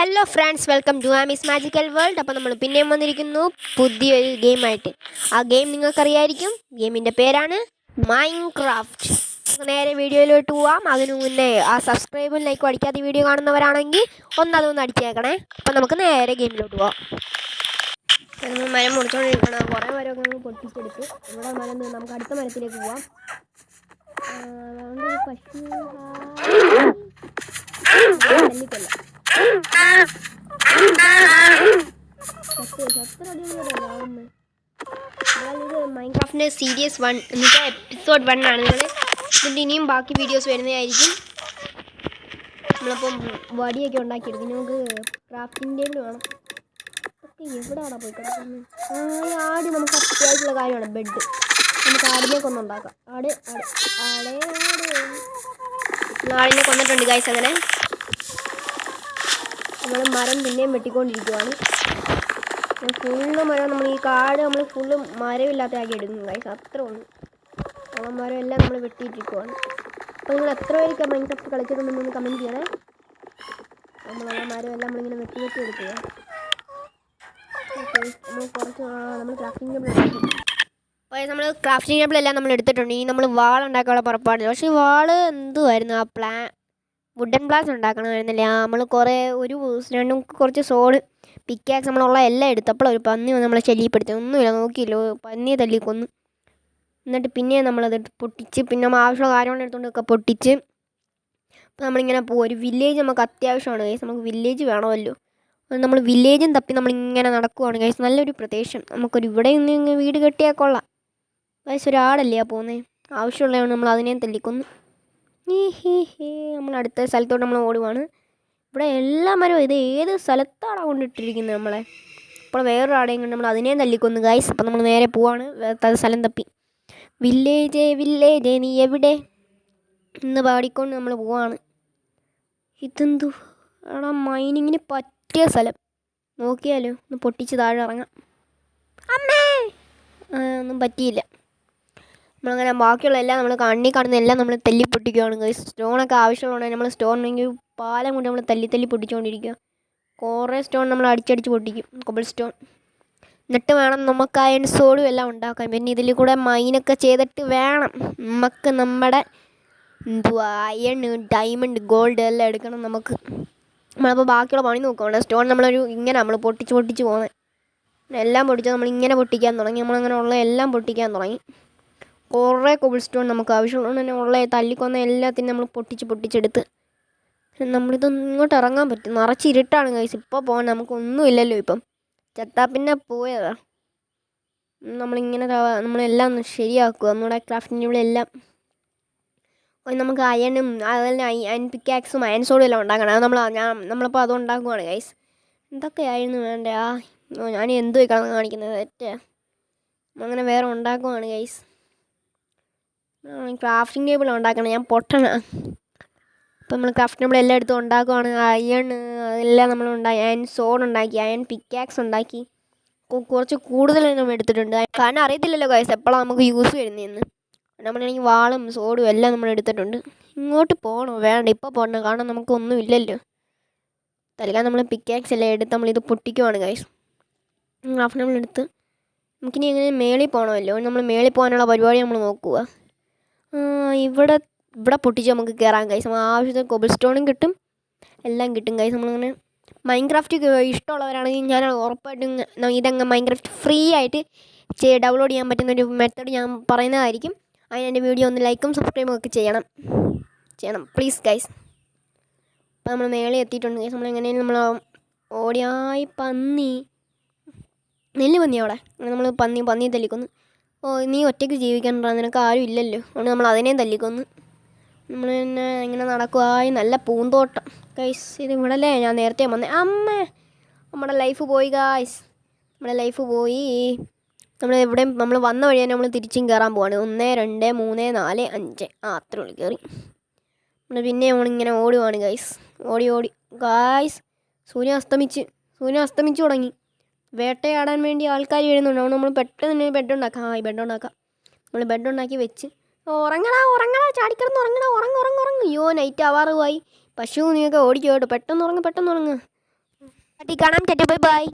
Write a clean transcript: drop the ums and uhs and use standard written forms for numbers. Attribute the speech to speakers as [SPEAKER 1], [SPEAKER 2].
[SPEAKER 1] Hello friends, welcome to ആമീസ് magical world. അപ്പോൾ നമ്മൾ പിന്നെയും വന്നിരിക്കുന്നു പുതിയൊരു ഗെയിമായിട്ട്. ആ ഗെയിം നിങ്ങൾക്കറിയായിരിക്കും. ഗെയിമിൻ്റെ പേരാണ് മൈൻക്രാഫ്റ്റ്. നേരെ വീഡിയോയിലോട്ട് പോവാം. അതിനു മുന്നേ ആ സബ്സ്ക്രൈബും ലൈക്കും അടിക്കാത്ത വീഡിയോ കാണുന്നവരാണെങ്കിൽ അതൊന്ന് അടിച്ചേക്കണേ. അപ്പോൾ നമുക്ക് നേരെ ഗെയിമിലോട്ട് പോവാം. നമ്മൾ മരം മുറിച്ചുകൊണ്ടിരിക്കണം. കുറേ മരമൊക്കെ നമുക്ക് പൊട്ടിച്ചെടുത്ത് ഇവിടെ മരം നമുക്ക് അടുത്ത മരത്തിലേക്ക് പോവാം. പശു തല്ലിക്കൊല്ല മൈൻക്രാഫ്റ്റിൻ്റെ സീരീസ് 1 എന്നിട്ട് എപ്പിസോഡ് 1 ആണ്. നിങ്ങൾ ഇതിൻ്റെ ഇനിയും ബാക്കി വീഡിയോസ് വരുന്നതായിരിക്കും. നമ്മളിപ്പം വടിയൊക്കെ ഉണ്ടാക്കിയെടുക്കും. നമുക്ക് ക്രാഫ്റ്റിംഗ് ടേബിൾ വേണം. ഒക്കെ എവിടെയാണ് പോയി കിടക്കുന്നത്? ആട് നമുക്ക് അത്യാവശ്യമുള്ള കാര്യമാണ്. ബെഡ് നമുക്ക് ആടിനെ കൊന്നുണ്ടാക്കാം. ആടിനെ കൊന്നിട്ടുണ്ട് ഗൈസ്. അങ്ങനെ നമ്മൾ മരം പിന്നെയും വെട്ടിക്കൊണ്ടിരിക്കുകയാണ്. ഫുള്ള് മരം നമ്മൾ ഈ കാട് നമ്മൾ ഫുള്ള് മരമില്ലാത്തതാക്കി എടുക്കും ഗൈസ്. അത്ര ഉണ്ട്. ആ മരം എല്ലാം നമ്മൾ വെട്ടിയിട്ടിരിക്കുവാണ്. അപ്പോൾ നിങ്ങൾ എത്ര പേർക്ക് മൈൻക്രാഫ്റ്റ് കളിച്ചിട്ടുണ്ടെന്ന് കമൻറ്റ് ചെയ്യണേ. നമ്മളുള്ള മരം എല്ലാം നമ്മളിങ്ങനെ വെട്ടി എടുക്കുക. നമ്മൾ കുറച്ച് നമ്മൾ ക്രാഫ്റ്റിംഗ് ടേബിൾ ഉണ്ടാക്കി. അപ്പോൾ നമ്മൾ ക്രാഫ്റ്റിംഗ് ടേബിളെല്ലാം നമ്മൾ എടുത്തിട്ടുണ്ട്. ഇനി നമ്മൾ വാൾ ഉണ്ടാക്കാനുള്ള പുറപ്പാടില്ല. പക്ഷേ ഈ വാള് എന്തുമായിരുന്നു ആ വുഡൻ ബ്ലാസ് ഉണ്ടാക്കണമായിരുന്നില്ലേ? നമ്മൾ കുറച്ച് സോഡ് പിക്കാക്സ് നമ്മളുള്ള എല്ലാം എടുത്തപ്പോൾ ഒരു പന്നി വന്ന് നമ്മളെ ശല്യപ്പെടുത്തി. ഒന്നുമില്ല, നോക്കിയില്ലോ, പന്നിയെ തല്ലിക്കൊന്നു. എന്നിട്ട് പിന്നെ നമ്മളത് പൊട്ടിച്ച് പിന്നെ നമ്മൾ ആവശ്യമുള്ള കാര്യങ്ങൾ എടുത്തുകൊണ്ടൊക്കെ പൊട്ടിച്ച് അപ്പോൾ നമ്മളിങ്ങനെ പോകും. ഒരു വില്ലേജ് നമുക്ക് അത്യാവശ്യമാണ് ഗൈസ്. നമുക്ക് വില്ലേജ് വേണമല്ലോ. നമ്മൾ വില്ലേജും തപ്പി നമ്മളിങ്ങനെ നടക്കുവാണ് ഗൈസ്. നല്ലൊരു പ്രദേശം. നമുക്കൊരു ഇവിടെ നിന്ന് വീട് കെട്ടിയാൽ കൊള്ളാം ഗൈസ്. ഒരാടല്ലേ പോകുന്നത്. ആവശ്യമുള്ളതാണ് നമ്മൾ അതിനെ തല്ലിക്കൊന്നു. നമ്മൾ അടുത്ത സ്ഥലത്തോട്ട് നമ്മൾ ഓടുവാണ്. ഇവിടെ എല്ലാ മരവും ഇത് ഏത് സ്ഥലത്താണ് കൊണ്ടിട്ടിരിക്കുന്നത് നമ്മളെ. അപ്പോൾ വേറൊരു ആടെയും കൊണ്ട് നമ്മൾ അതിനെ തല്ലിക്കൊന്നു ഗൈസ്. അപ്പോൾ നമ്മൾ നേരെ പോവാണ് സ്ഥലം തപ്പി. വില്ലേജ് നീ എവിടെ എന്ന് പാടിക്കൊണ്ട് നമ്മൾ പോവാണ്. ഇതെന്തു ആടാ മൈനിങ്ങിന് പറ്റിയ സ്ഥലം. നോക്കിയാലോ, ഒന്ന് പൊട്ടിച്ച് താഴെ ഇറങ്ങാം. അമ്മേ ഒന്നും പറ്റിയില്ല. നമ്മളങ്ങനെ ബാക്കിയുള്ള എല്ലാം നമ്മൾ കാണുന്ന എല്ലാം നമ്മൾ തല്ലി പൊട്ടിക്കുകയാണ് ഗൈസ്. സ്റ്റോണൊക്കെ ആവശ്യമുള്ളതുകൊണ്ട് നമ്മൾ സ്റ്റോണിനെങ്കിൽ പാലം കൊണ്ട് നമ്മൾ തല്ലി പൊട്ടിച്ചുകൊണ്ടിരിക്കുക. കുറേ സ്റ്റോൺ നമ്മൾ അടിച്ചടിച്ച് പൊട്ടിക്കും. കൊബിൾ സ്റ്റോൺ എന്നിട്ട് വേണം നമുക്ക് അയൺ സോഡും എല്ലാം ഉണ്ടാക്കാൻ. പിന്നെ ഇതിൽ കൂടെ മൈനൊക്കെ ചെയ്തിട്ട് വേണം നമുക്ക് നമ്മുടെ അയൺ, ഡയമണ്ട്, ഗോൾഡ് എല്ലാം എടുക്കണം നമുക്ക്. നമ്മളപ്പോൾ ബാക്കിയുള്ള പണി നോക്കുകയാണ്. സ്റ്റോൺ നമ്മൾ പൊട്ടിച്ച് പോകുന്നത്. എല്ലാം പൊട്ടിച്ചാൽ നമ്മളിങ്ങനെ പൊട്ടിക്കാൻ തുടങ്ങി. നമ്മളങ്ങനെ ഉള്ള എല്ലാം പൊട്ടിക്കാൻ തുടങ്ങി. കുറേ കൊബിൾ സ്റ്റോൺ നമുക്ക് ആവശ്യമുള്ളത് തന്നെ ഉള്ള തല്ലിക്കൊന്ന എല്ലാത്തിനും നമ്മൾ പൊട്ടിച്ചെടുത്ത് നമ്മളിതൊന്നും ഇങ്ങോട്ട് ഇറങ്ങാൻ പറ്റും. നിറച്ച് ഇരുട്ടാണ് ഗൈസ്. ഇപ്പോൾ പോകാൻ നമുക്കൊന്നുമില്ലല്ലോ. ഇപ്പം ചത്താ പിന്നെ പോയതാ. നമ്മളെല്ലാം ഒന്ന് ശരിയാക്കുക. നമ്മുടെ ക്രാഫ്റ്റിൻ്റെ ഇവിടെ എല്ലാം നമുക്ക് അയണും അതുപോലെ അയൺ പിക്കാക്സും അയൺ സോഡും എല്ലാം ഉണ്ടാക്കണം. അത് നമ്മളിപ്പോൾ അത് ഉണ്ടാക്കുവാണ് ഗൈസ്. എന്തൊക്കെയായിരുന്നു വേണ്ടേ? ഞാൻ എന്തുവായി കാണിക്കുന്നത് തെറ്റേ. അങ്ങനെ വേറെ ഉണ്ടാക്കുവാണ് ഗൈസ്. ക്രാഫ്റ്റിംഗ് ടേബിൾ ഉണ്ടാക്കണം. ഞാൻ പൊട്ടണ. അപ്പോൾ നമ്മൾ ക്രാഫ്റ്റിംഗ് ടേബിൾ എല്ലാം എടുത്ത് ഉണ്ടാക്കുവാണ്. അയൺ അതെല്ലാം നമ്മൾ അയൺ സോഡ് ഉണ്ടാക്കി, അയൺ പിക്കാക്സ് ഉണ്ടാക്കി. കുറച്ച് കൂടുതൽ നമ്മൾ എടുത്തിട്ടുണ്ട്. കാരണം അറിയത്തില്ലല്ലോ ഗൈസ് എപ്പോഴാണ് നമുക്ക് യൂസ് വരുന്നതെന്ന്. നമ്മളാണെങ്കിൽ വാളും സോഡും എല്ലാം നമ്മൾ എടുത്തിട്ടുണ്ട്. ഇങ്ങോട്ട് പോകണോ വേണ്ട? ഇപ്പോൾ പോകണം. കാരണം നമുക്കൊന്നും ഇല്ലല്ലോ. തൽക്കാലം നമ്മൾ പിക്കാക്സ് എല്ലാം എടുത്ത് നമ്മളിത് പൊട്ടിക്കുവാണ് ഗൈസ്. ക്രാഫ്റ്റിംഗ് ടേബിൾ എടുത്ത് നമുക്കിനി എങ്ങനെ മേളിൽ പോകണമല്ലോ. നമ്മൾ മേളിൽ പോകാനുള്ള പരിപാടി നമ്മൾ നോക്കുക. ഇവിടെ പൊട്ടിച്ച് നമുക്ക് കയറാം ഗൈസ്. നമ്മൾ ആവശ്യത്തിന് കൊബിൾ സ്റ്റോണും കിട്ടും, എല്ലാം കിട്ടും ഗൈസ്. നമ്മളിങ്ങനെ മൈൻക്രാഫ്റ്റ് ഇഷ്ടമുള്ളവരാണെങ്കിൽ ഞാൻ ഉറപ്പായിട്ടും ഇതങ്ങ് മൈൻക്രാഫ്റ്റ് ഫ്രീ ആയിട്ട് ഡൗൺലോഡ് ചെയ്യാൻ പറ്റുന്നൊരു മെത്തേഡ് ഞാൻ പറയുന്നതായിരിക്കും. അതിന് എൻ്റെ വീഡിയോ ഒന്ന് ലൈക്കും സബ്സ്ക്രൈബും ഒക്കെ ചെയ്യണം പ്ലീസ് ഗൈസ്. അപ്പോൾ നമ്മൾ മേളിൽ എത്തിയിട്ടുണ്ട് ഗൈസ്. നമ്മളെങ്ങനെയും നമ്മൾ ഓടിയായി നെല്ല് പന്നി അവിടെ നമ്മൾ പന്നി തല്ലിക്കൊന്നു. നീ ഒറ്റയ്ക്ക് ജീവിക്കണ്ട, നിനക്ക് ആരും ഇല്ലല്ലോ. അതുകൊണ്ട് നമ്മൾ അതിനെയും തല്ലിക്കൊന്നു. നമ്മൾ പിന്നെ ഇങ്ങനെ നടക്കുവായി. നല്ല പൂന്തോട്ടം ഗൈസ്. ഇത് ഇവിടെ അല്ലേ ഞാൻ നേരത്തെ വന്നേ. അമ്മേ, നമ്മുടെ ലൈഫ് പോയി ഗൈസ്. നമ്മുടെ ലൈഫ് പോയി. നമ്മൾ വന്ന വഴി തന്നെ നമ്മൾ തിരിച്ചും കയറാൻ പോവാണ്. 1 2 3 4 5 അത്ര ഉള്ളു കയറി. നമ്മൾ പിന്നെ നമ്മളിങ്ങനെ ഓടുവാണ് ഗൈസ്. ഓടി ഗൈസ്. സൂര്യൻ അസ്തമിച്ച് തുടങ്ങി. വേട്ടയാടാൻ വേണ്ടി ആൾക്കാർ വരുന്നുണ്ട്. അതുകൊണ്ട് നമ്മൾ പെട്ടെന്ന് ബെഡ് ഉണ്ടാക്കാം. നമ്മൾ ബെഡ് ഉണ്ടാക്കി വെച്ച് ഉറങ്ങടാ ചാടിക്കിടന്ന് ഉറങ്ങ്. അയ്യോ നൈറ്റ് ആവാറുമായി. പശു നീയൊക്കെ ഓടിക്കോട്ടോ. പെട്ടെന്ന് ഉറങ്ങ്. കാണാം. Bye bye.